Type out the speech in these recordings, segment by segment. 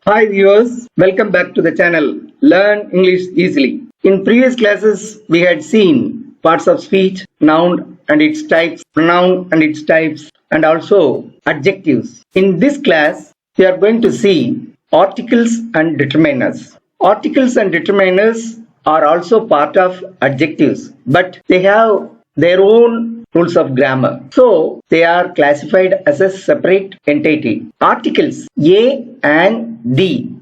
Hi viewers, welcome back to the channel Learn English Easily. In previous classes, we had seen parts of speech, noun and its types, pronoun and its types, and also adjectives. In this class, we are going to see articles and determiners. Articles and determiners are also part of adjectives, but they have their own rules of grammar. So they are classified as a separate entity. Articles A and D,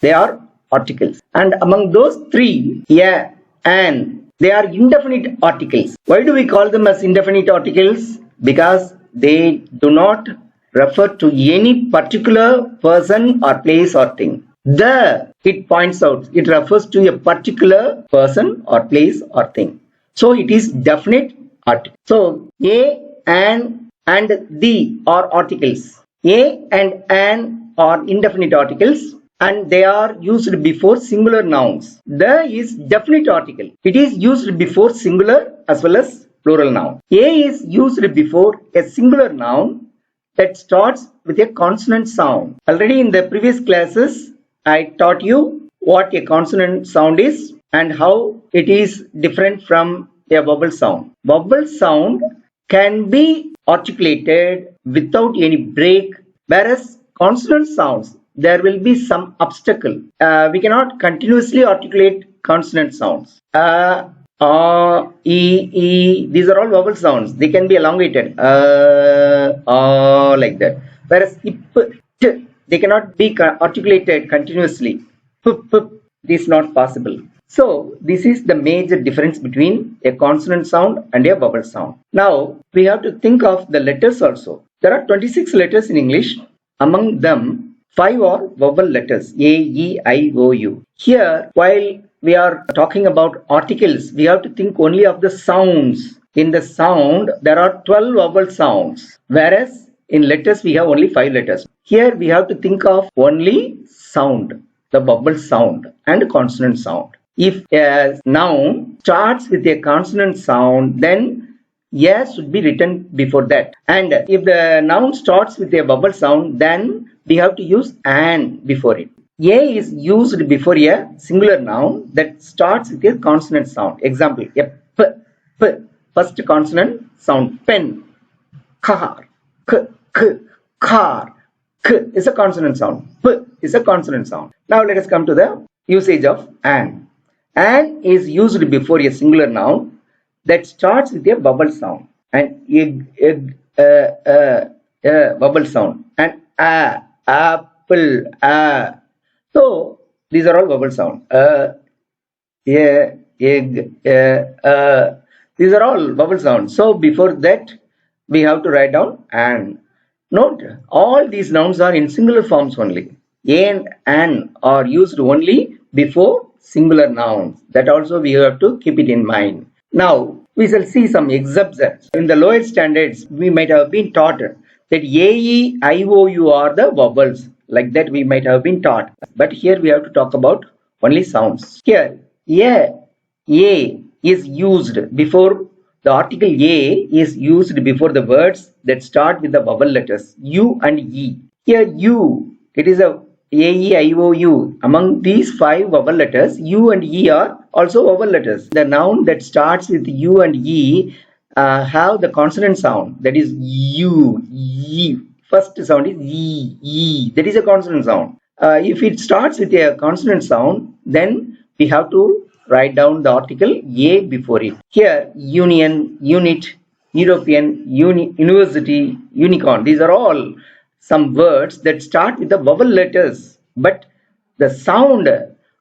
they are articles. And among those three, A and, they are indefinite articles. Why do we call them as indefinite articles? Because they do not refer to any particular person or place or thing. It points out, it refers to a particular person or place or thing. So it is definite article. So A and D are articles. A and an are indefinite articles and they are used before singular nouns. The is definite article. It is used before singular as well as plural noun. A is used before a singular noun that starts with a consonant sound. Already in the previous classes, I taught you what a consonant sound is and how it is different from a vowel sound. Vowel sound can be articulated without any break, whereas consonant sounds, there will be some obstacle. We cannot continuously articulate consonant sounds. E, these are all vowel sounds. They can be elongated. Like that. Whereas ip, t, they cannot be articulated continuously. This is not possible. So this is the major difference between a consonant sound and a vowel sound. Now we have to think of the letters also. There are 26 letters in English. Among them, 5 are vowel letters, A, E, I, O, U. Here, while we are talking about articles, we have to think only of the sounds. In the sound, there are 12 vowel sounds, whereas in letters we have only 5 letters. Here we have to think of only sound, the vowel sound and consonant sound. If a noun starts with a consonant sound, then A should be written before that. And if the noun starts with a vowel sound, then we have to use an before it. A is used before a singular noun that starts with a consonant sound. Example, a p, first consonant sound, pen, car, k, car, k is a consonant sound, p is a consonant sound. Now let us come to the usage of an. An is used before a singular noun that starts with a vowel sound, and vowel sound, and apple, so these are all vowel sound. Egg, these are all vowel sounds. So before that we have to write down an. Note, all these nouns are in singular forms only. A and an are used only before singular nouns. That also we have to keep it in mind. Now we shall see some examples. In the lower standards, we might have been taught that A, E, I, O, U are the vowels. Like that we might have been taught. But here we have to talk about only sounds. Here, A is used before, the article A is used before the words that start with the vowel letters U and E. Here U, it is a E, I, O, U. Among these 5 vowel letters, U and E are also vowel letters. The noun that starts with U and E have the consonant sound, that is U, E. First sound is E, that is a consonant sound. If it starts with a consonant sound, then we have to write down the article A before it. Here, union, unit, European, university, unicorn, these are all some words that start with the vowel letters, but the sound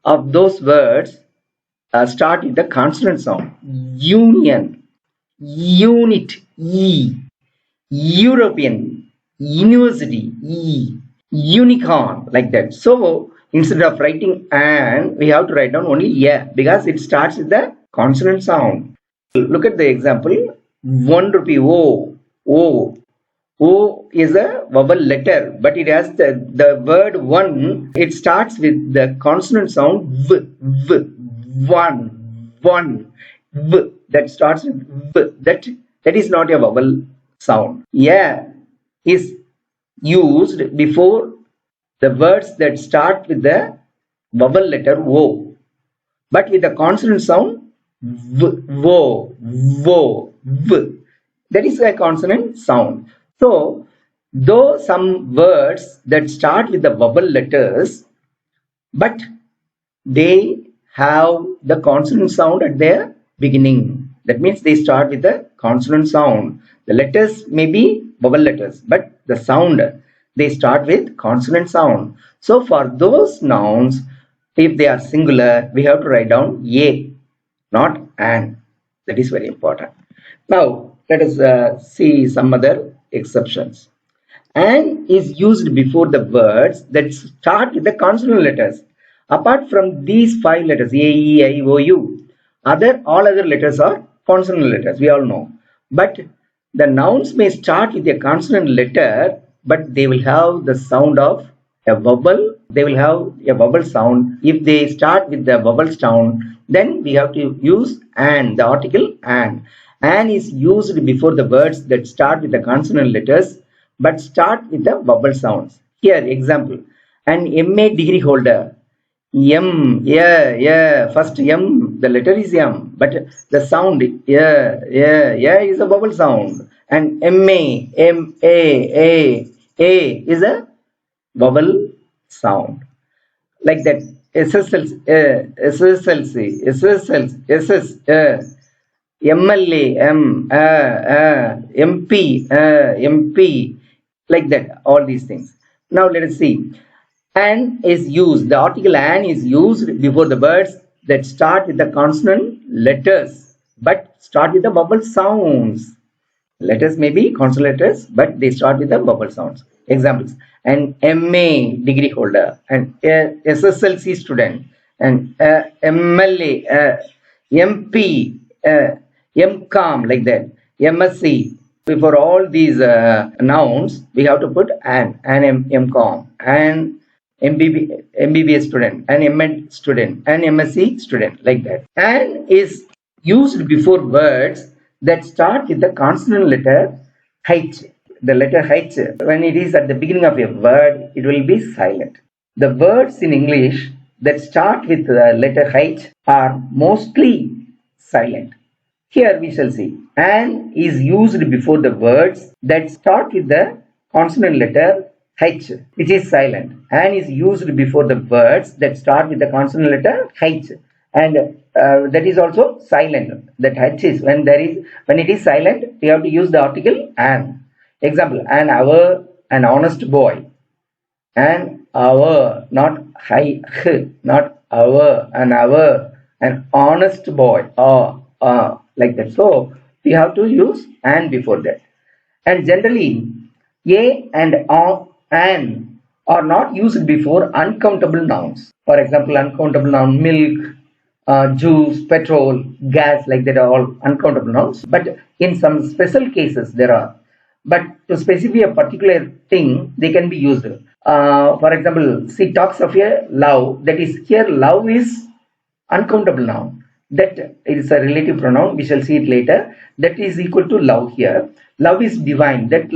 of those words start with the consonant sound. Union, unit, E, European, university, E, unicorn, like that. So instead of writing an, we have to write down only A because it starts with the consonant sound. Look at the example. 1 rupee, O. O is a vowel letter, but it has the word one. It starts with the consonant sound V, one, V. That starts with V. That is not a vowel sound. Yeah is used before the words that start with the vowel letter O, but with the consonant sound v. That is a consonant sound. So, though some words that start with the vowel letters, but they have the consonant sound at their beginning. That means they start with the consonant sound. The letters may be vowel letters, but the sound, they start with consonant sound. So for those nouns, if they are singular, we have to write down a, not an. That is very important. Now let us see some other exceptions. An is used before the words that start with the consonant letters. Apart from these 5 letters, A, E, I, O, U, all other letters are consonant letters, we all know. But the nouns may start with a consonant letter, but they will have the sound of a vowel. They will have a vowel sound. If they start with the vowel sound, then we have to use an, the article an. An is used before the words that start with the consonant letters but start with the vowel sounds. Here, example, an MA degree holder. First M, the letter is M, but the sound, is a vowel sound. And A is a vowel sound. Like that, SSLC, MLA, MP, like that, all these things. Now let us see. An is used, the article an is used before the words that start with the consonant letters but start with the vowel sounds. Letters may be consonant letters, but they start with the vowel sounds. Examples: an MA degree holder, an SSLC student, an MLA, MP, MCOM, like that, MSc. Before all these nouns, we have to put an MCOM, an MBBS student, an MN student, an MSc student, like that. An is used before words that start with the consonant letter H. The letter H, when it is at the beginning of a word, it will be silent. The words in English that start with the letter H are mostly silent. Here we shall see. An is used before the words that start with the consonant letter H, which is silent. An is used before the words that start with the consonant letter H, and that is also silent. That H is when it is silent, we have to use the article an. Example: an hour, an honest boy. An hour, not high, not hour, an honest boy. Like that. So we have to use an before that. And generally, a and an are not used before uncountable nouns. For example, uncountable noun milk, juice, petrol, gas, like that are all uncountable nouns. But in some special cases there are. But to specify a particular thing, they can be used. For example, she talks of a love. That is, here love is uncountable noun. That is a relative pronoun. We shall see it later. That is equal to love here. Love is divine. That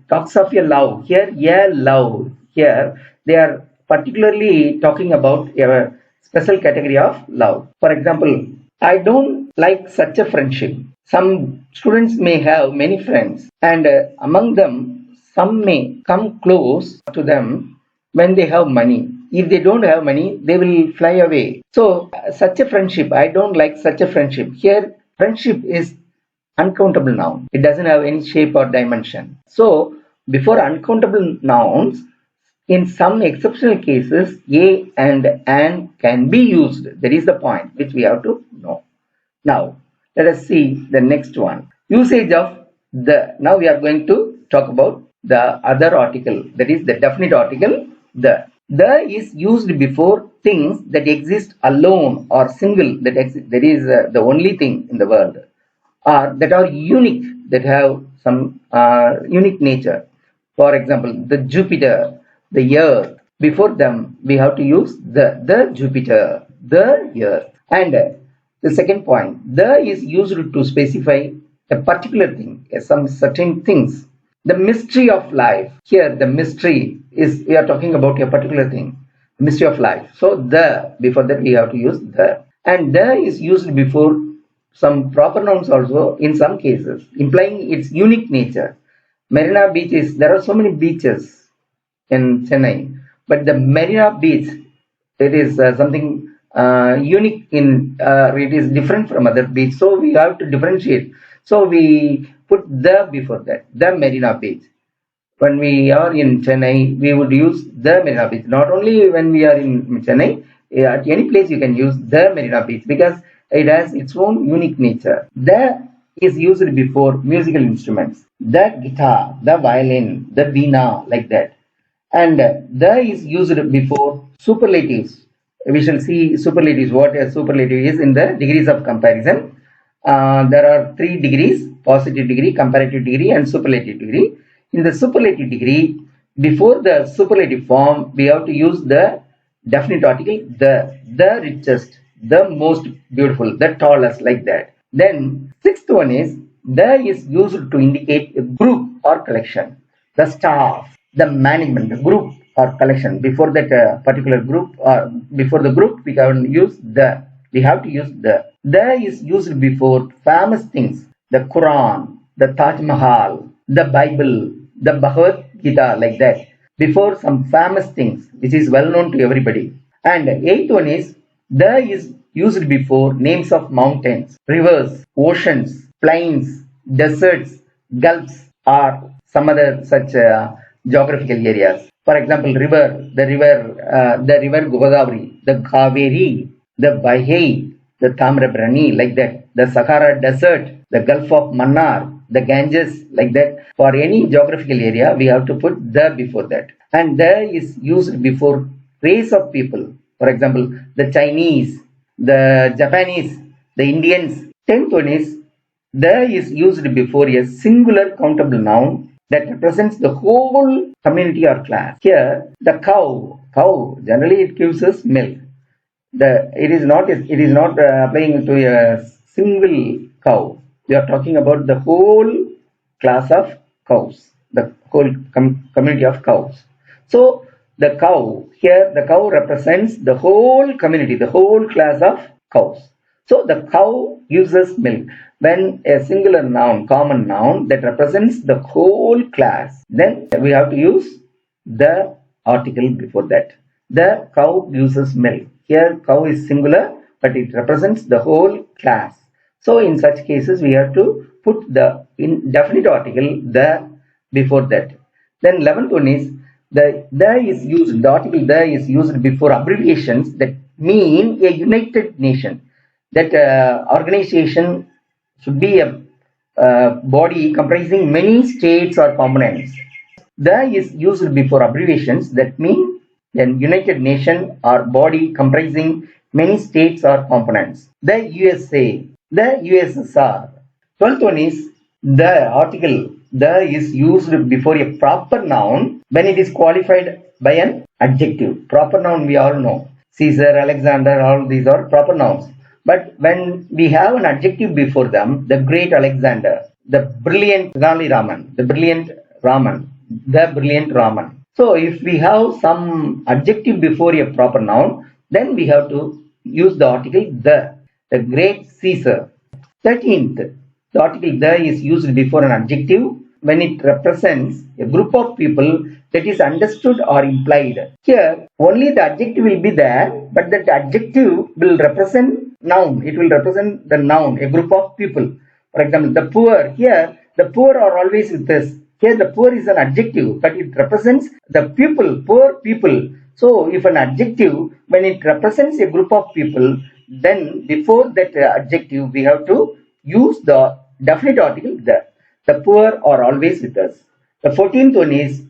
talks of a love. Here, love. Here, they are particularly talking about a special category of love. For example, I don't like such a friendship. Some students may have many friends, and among them, some may come close to them when they have money. If they don't have money, they will fly away. So, such a friendship, I don't like such a friendship. Here, friendship is uncountable noun. It doesn't have any shape or dimension. So, before uncountable nouns, in some exceptional cases, a and an can be used. That is the point which we have to know. Now, let us see the next one. Usage of the. Now we are going to talk about the other article. That is the definite article, the. The is used before things that exist alone or single, that is the only thing in the world, or that are unique, that have some unique nature. For example, the Jupiter, the Earth. Before them, we have to use the Jupiter, the Earth. And the second point, the is used to specify a particular thing, some certain things. The mystery of life. Here, the mystery is we are talking about a particular thing, mystery of life. So the before that we have to use the, and the is used before some proper nouns also in some cases, implying its unique nature. Marina Beach is there are so many beaches in Chennai, but the Marina Beach, it is something unique in it is different from other beach, so we have to differentiate. So we put the before that, the Marina Beach. When we are in Chennai, we would use the Marina Beach. Not only when we are in Chennai, at any place you can use the Marina Beach because it has its own unique nature. The is used before musical instruments. The guitar, the violin, the veena, like that. And the is used before superlatives. We shall see superlatives, what a superlative is in the degrees of comparison. There are 3 degrees: positive degree, comparative degree, and superlative degree. In the superlative degree, before the superlative form, we have to use the definite article, the richest, the most beautiful, the tallest, like that. Then sixth one is the is used to indicate a group or collection, the staff, the management, the group or collection. Before that particular group or before the group, we can use the. We have to use the. The is used before famous things, the Quran, the Taj Mahal, the Bible, the Bhagavad Gita, like that. Before some famous things, which is well known to everybody. And eighth one is the is used before names of mountains, rivers, oceans, plains, deserts, gulfs, or some other such geographical areas. For example, the river Godavari, the Kaveri, the Vaigai, the Tamrabrani, like that. The Sahara Desert, the Gulf of Mannar, the Ganges, like that. For any geographical area, we have to put the before that. And the is used before race of people. For example, the Chinese, the Japanese, the Indians. Tenth one is the is used before a singular countable noun that represents the whole community or class. Here, the cow generally it gives us milk. It is not applying to a single cow. We are talking about the whole class of cows, the whole community of cows. So the cow represents the whole community, the whole class of cows. So the cow gives us milk. When a singular noun, common noun that represents the whole class, then we have to use the article before that. The cow gives us milk. Here cow is singular, but it represents the whole class. So in such cases, we have to put the indefinite article the before that. Then 11th one is the article the is used before abbreviations that mean a united nation. That organization should be a body comprising many states or components. The is used before abbreviations that mean a united nation or body comprising many states or components. The USA, the USSR. 12th one is the article the is used before a proper noun when it is qualified by an adjective. Proper noun we all know. Caesar, Alexander, all these are proper nouns. But when we have an adjective before them, the great Alexander, the brilliant Raman, the brilliant Raman. So if we have some adjective before a proper noun, then we have to use the article the great Caesar. 13th, the article the is used before an adjective when it represents a group of people that is understood or implied. Here, only the adjective will be there, but that adjective will represent noun. It will represent the noun, a group of people. For example, the poor. Here, the poor are always with us. Here, the poor is an adjective, but it represents the people, poor people. So, if an adjective, when it represents a group of people, then before that adjective, we have to use the definite article the. The poor are always with us. The 14th one is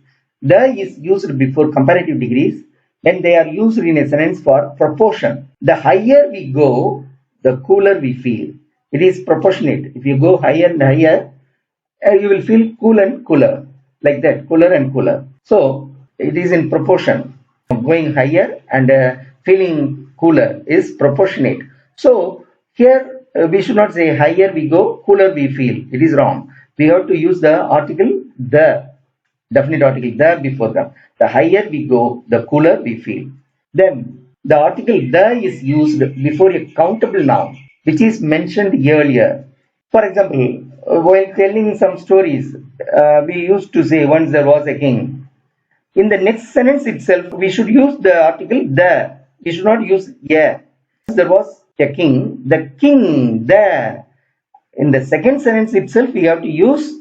the is used before comparative degrees when they are used in a sentence for proportion. The higher we go, the cooler we feel. It is proportionate. If you go higher and higher, you will feel cool and cooler, like that, cooler and cooler. So it is in proportion. Going higher and feeling cooler is proportionate. So here we should not say higher we go, cooler we feel. It is wrong. We have to use the article the. definite article the before them. The higher we go, the cooler we feel. Then the article the is used before a countable noun, which is mentioned earlier. For example, while telling some stories, we used to say once there was a king. In the next sentence itself, we should use the article the. We should not use yeah. There was a king. The king the. In the second sentence itself, we have to use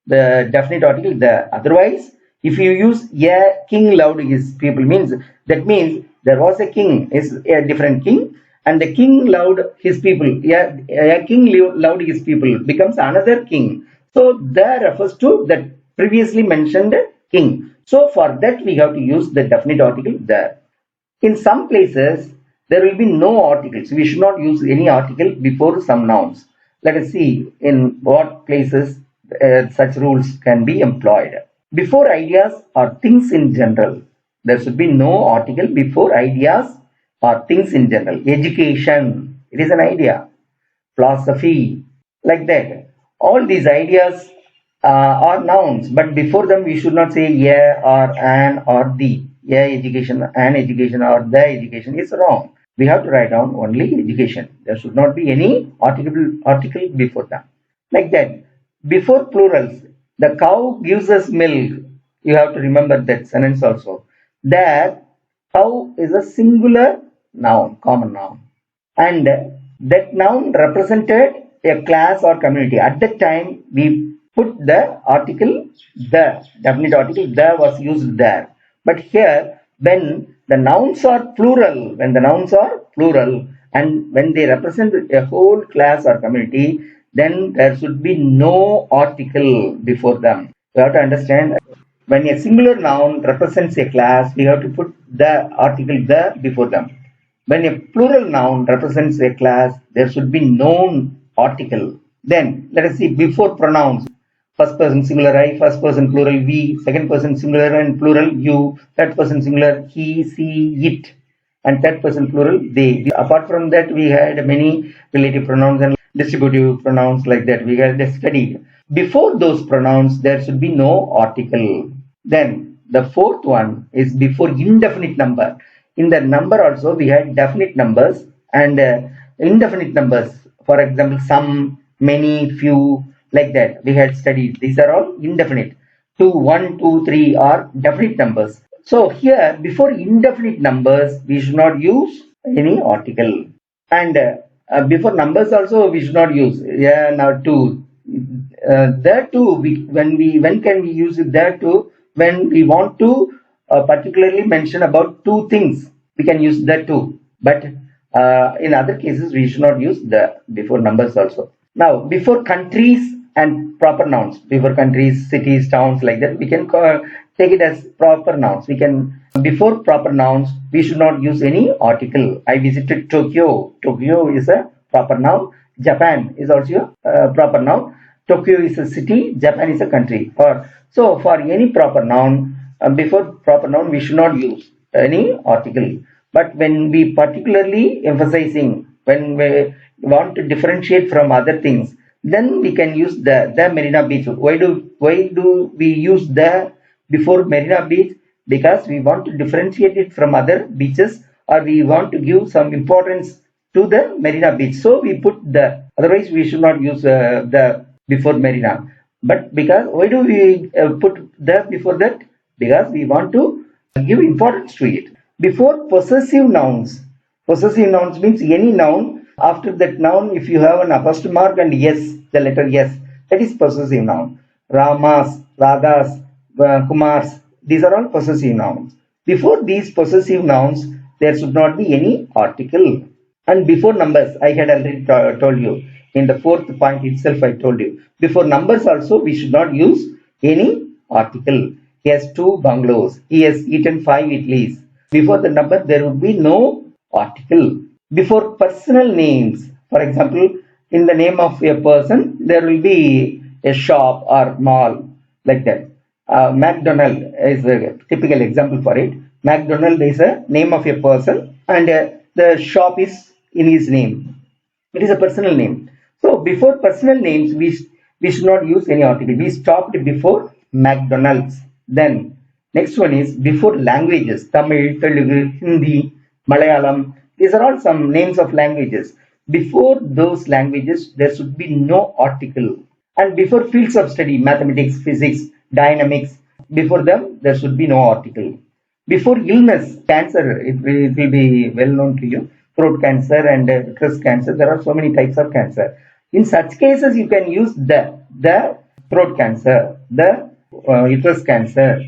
the definite article the. Otherwise, if you use yeah, king loved his people means that means there was a king is a different king and the king loved his people. Yeah, a king loved his people becomes another king. So the refers to that previously mentioned king. So for that we have to use the definite article the. In some places, there will be no articles. We should not use any article before some nouns. Let us see in what places such rules can be employed. Before ideas or things in general, there should be no article before ideas or things in general. Education, it is an idea. Philosophy, like that. All these ideas are nouns, but before them we should not say yeah or an or the. Yeah, education, an education, or the education is wrong. We have to write down only education. There should not be any article before them. Like that. Before plurals, the cow gives us milk. You have to remember that sentence also. That cow is a singular noun, common noun, and that noun represented a class or community. At that time, we put the article the, definite article the was used there. But here, when the nouns are plural, and when they represent a whole class or community, then there should be no article before them. You have to understand when a singular noun represents a class, we have to put the article the before them. When a plural noun represents a class, there should be no article. Then let us see before pronouns. First person singular I, first person plural we, second person singular and plural you, third person singular he, she, it, and third person plural they. Apart from that, we had many relative pronouns and distributive pronouns like that. We had studied. Before those pronouns, there should be no article. Then the fourth one is before indefinite number. In the number also, we had definite numbers and indefinite numbers. For example, some, many, few, like that. We had studied. These are all indefinite. 2, 1, 2, 3 are definite numbers. So here, before indefinite numbers, we should not use any article. And before numbers also, we should not use. Yeah, now 2. There too, when can we use it there too? When we want to particularly mention about two things, we can use that too. But in other cases, we should not use the before numbers also. Now, before countries and proper nouns, before countries, cities, towns, like that, we can take it as proper nouns. We can before proper nouns, we should not use any article. I visited Tokyo. Tokyo is a proper noun. Japan is also a proper noun. Tokyo is a city. Japan is a country. So for any proper noun, before proper noun, we should not use any article. But when we particularly emphasizing, when we want to differentiate from other things, then we can use the Marina Beach. Why do we use the before Marina Beach? Because we want to differentiate it from other beaches, or we want to give some importance to the Marina Beach. So we put the. Otherwise, we should not use the before Marina. But because why do we put the before that? Because we want to give importance to it. Before possessive nouns. Possessive nouns means any noun. After that noun, if you have an apostrophe mark and yes, the letter yes, that is possessive noun. Ramas, Radhas, Kumars, these are all possessive nouns. Before these possessive nouns, there should not be any article. And before numbers, I had already told you. In the fourth point itself, I told you. Before numbers also, we should not use any article. He has 2 bungalows. He has eaten 5 idlis. Before the number, there would be no article. Before personal names, for example, in the name of a person, there will be a shop or mall, like that. McDonald is a typical example for it. McDonald is a name of a person and the shop is in his name. It is a personal name. So before personal names, we should not use any article. We stopped before McDonald's. Then next one is before languages. Tamil, Telugu, Hindi, Malayalam. These are all some names of languages. Before those languages, there should be no article. And before fields of study, mathematics, physics, dynamics, before them, there should be no article. Before illness, cancer, it will be well known to you. Throat cancer and breast cancer, there are so many types of cancer. In such cases, you can use the throat cancer, the uterus cancer,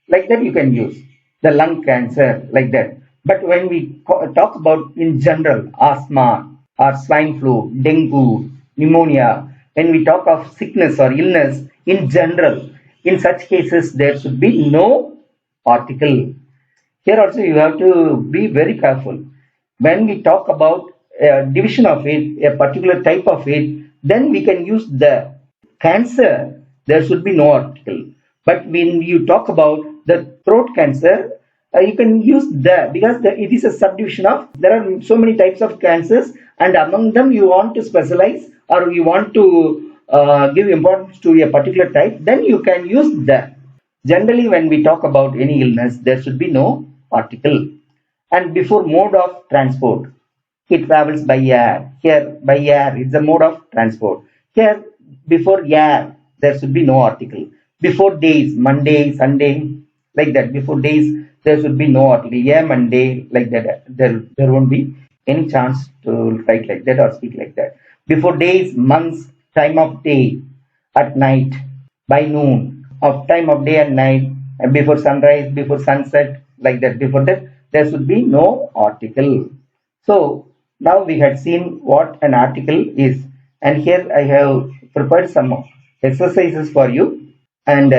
like that you can use the lung cancer, like that. But when we talk about in general asthma or swine flu, dengue, pneumonia, when we talk of sickness or illness in general, in such cases there should be no article. Here also you have to be very careful. When we talk about a division of it, a particular type of it, then we can use the cancer, there should be no article. But when you talk about the throat cancer, you can use the, because it is a subdivision of, there are so many types of cancers, and among them you want to specialize or you want to give importance to a particular type, then you can use the. Generally, when we talk about any illness, there should be no article. And before mode of transport, it travels by air. Here, by air, it's a mode of transport. Here, before air, there should be no article. Before days, Monday, Sunday, like that. Before days, there should be no article. Yeah, Monday, like that. There won't be any chance to write like that or speak like that. Before days, months, time of day, at night, by noon, of time of day and night, and before sunrise, before sunset, like that. Before that, there should be no article. So now we had seen what an article is, and here I have prepared some exercises for you. And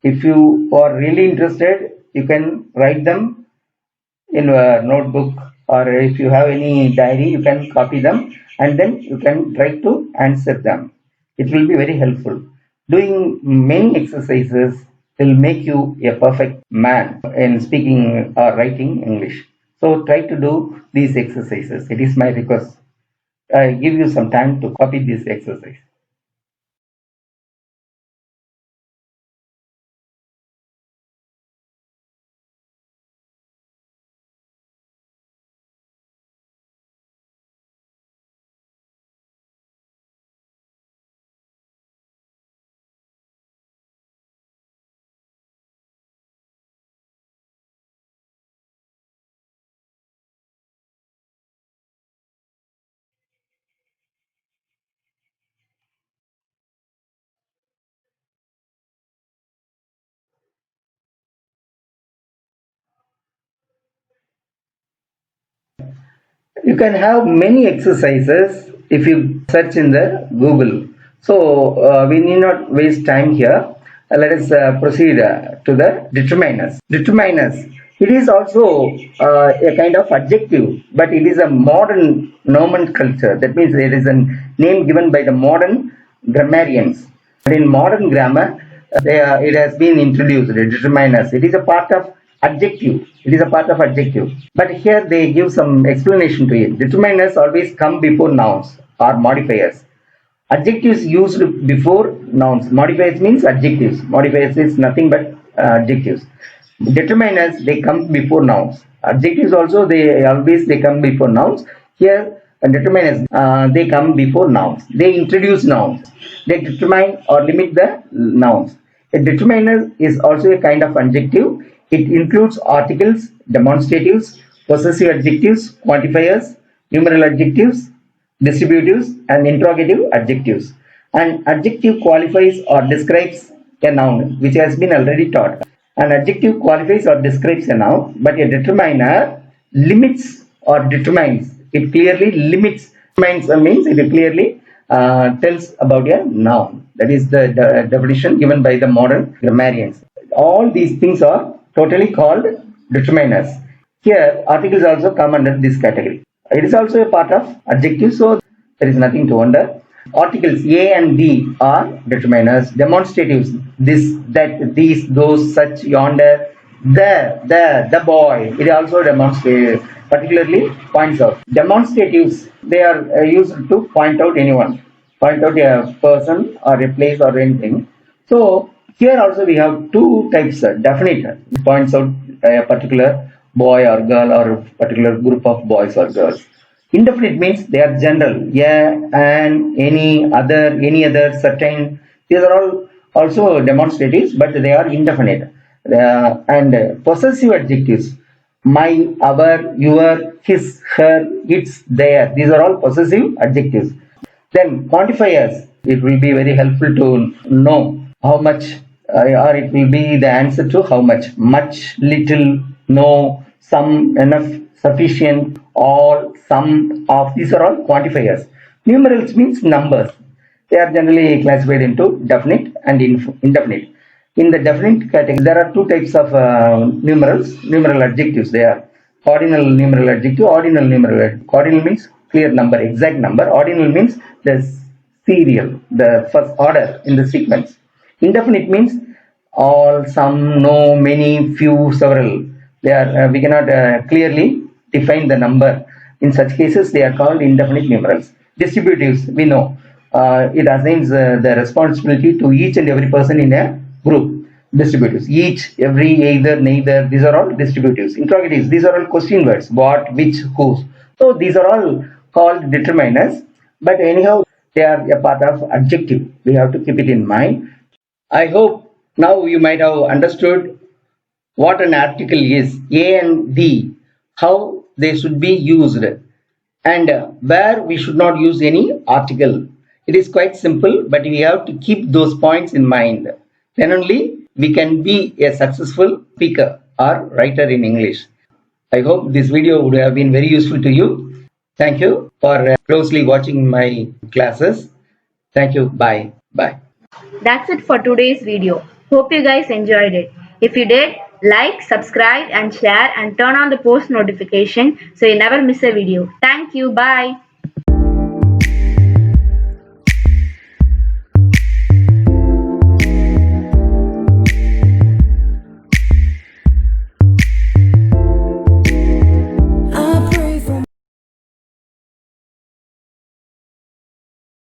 if you are really interested, you can write them in a notebook, or if you have any diary, you can copy them and then you can try to answer them. It will be very helpful. Doing many exercises will make you a perfect man in speaking or writing English. So try to do these exercises. It is my request. I give you some time to copy this exercise. You can have many exercises if you search in the Google. So we need not waste time here. Let us proceed to the determiners. Determiners. It is also a kind of adjective, but it is a modern nomenclature. That means it is a name given by the modern grammarians. In modern grammar, it has been introduced, determiners. It is a part of adjective. It is a part of adjective. But here they give some explanation to it. Determiners always come before nouns or modifiers. Adjectives used before nouns. Modifiers means adjectives. Modifiers is nothing but adjectives. Determiners, they come before nouns. Adjectives also, they come before nouns. Here determiners, they come before nouns. They introduce nouns. They determine or limit the nouns. A determiner is also a kind of adjective. It includes articles, demonstratives, possessive adjectives, quantifiers, numeral adjectives, distributives, and interrogative adjectives. An adjective qualifies or describes a noun, which has been already taught. An adjective qualifies or describes a noun, but a determiner limits or determines. It clearly limits. Determines means it clearly tells about a noun. That is the definition given by the modern grammarians. All these things are totally called determiners. Here, articles also come under this category. It is also a part of adjective, so there is nothing to wonder. Articles A and B are determiners. Demonstratives, this, that, these, those, such, yonder, the boy. It also demonstrates, particularly points out. Demonstratives, they are used to point out anyone, point out a person or a place or anything. So Here also we have two types. Definite points out a particular boy or girl or a particular group of boys or girls. Indefinite means they are general. Yeah, and any other, certain. These are all also demonstratives, but they are indefinite. And possessive adjectives. My, our, your, his, her, its, their. These are all possessive adjectives. Then quantifiers. It will be very helpful to know how much, or it will be the answer to how much, little, no, some, enough, sufficient, all, some, of. These are all quantifiers. Numerals means numbers. They are generally classified into definite and indefinite. In the definite category, there are two types of numeral adjectives. They are ordinal numeral adjective, ordinal numeral adjective. Ordinal means clear number, exact number. Ordinal means the serial, the first order in the sequence. Indefinite means all, some, no, many, few, several. They are we cannot clearly define the number. In such cases, they are called indefinite numerals. Distributives, we know it assigns the responsibility to each and every person in a group. Distributives, each, every, either, neither. These are all distributives. Interrogatives, these are all question words. What, which, whose. So these are all called determiners. But anyhow, they are a part of adjective. We have to keep it in mind. I hope now you might have understood what an article is, A and D, how they should be used, and where we should not use any article. It is quite simple, but we have to keep those points in mind. Then only we can be a successful speaker or writer in English. I hope this video would have been very useful to you. Thank you for closely watching my classes. Thank you. Bye. Bye. That's it for today's video. Hope you guys enjoyed it. If you did, like, subscribe and share and turn on the post notification so you never miss a video. Thank you. Bye.